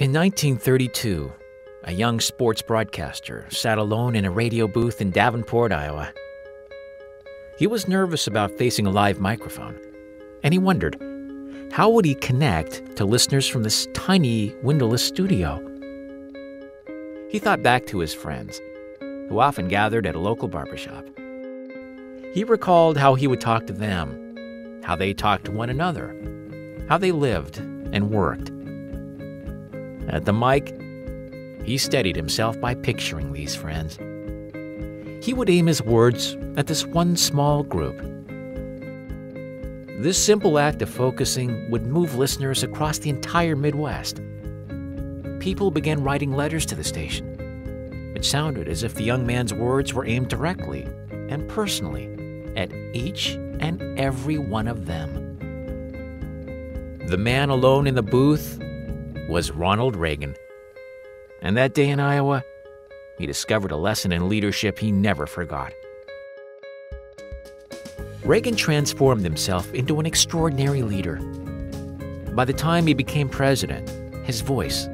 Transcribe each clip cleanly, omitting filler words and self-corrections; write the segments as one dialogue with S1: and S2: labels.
S1: In 1932, a young sports broadcaster sat alone in a radio booth in Davenport, Iowa. He was nervous about facing a live microphone, and he wondered, how would he connect to listeners from this tiny, windowless studio? He thought back to his friends, who often gathered at a local barbershop. He recalled how he would talk to them, how they talked to one another, how they lived and worked. At the mic, he steadied himself by picturing these friends. He would aim his words at this one small group. This simple act of focusing would move listeners across the entire Midwest. People began writing letters to the station. It sounded as if the young man's words were aimed directly and personally at each and every one of them. The man alone in the booth was Ronald Reagan. And that day in Iowa, he discovered a lesson in leadership he never forgot. Reagan transformed himself into an extraordinary leader. By the time he became president, his voice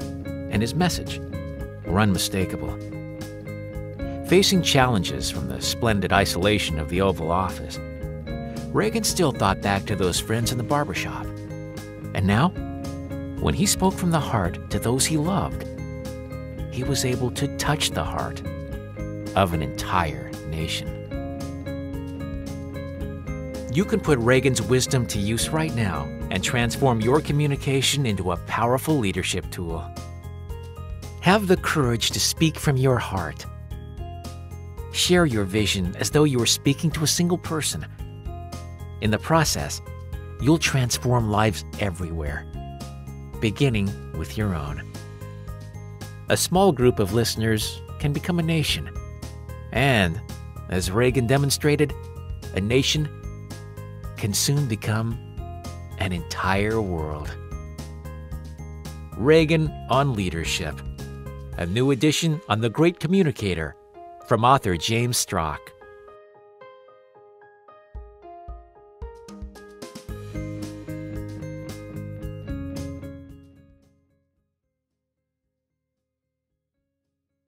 S1: and his message were unmistakable. Facing challenges from the splendid isolation of the Oval Office, Reagan still thought back to those friends in the barbershop. And now, when he spoke from the heart to those he loved, he was able to touch the heart of an entire nation. You can put Reagan's wisdom to use right now and transform your communication into a powerful leadership tool. Have the courage to speak from your heart. Share your vision as though you were speaking to a single person. In the process, you'll transform lives everywhere, beginning with your own. A small group of listeners can become a nation. And, as Reagan demonstrated, a nation can soon become an entire world. Reagan on Leadership, a new edition on The Great Communicator from author James Strock.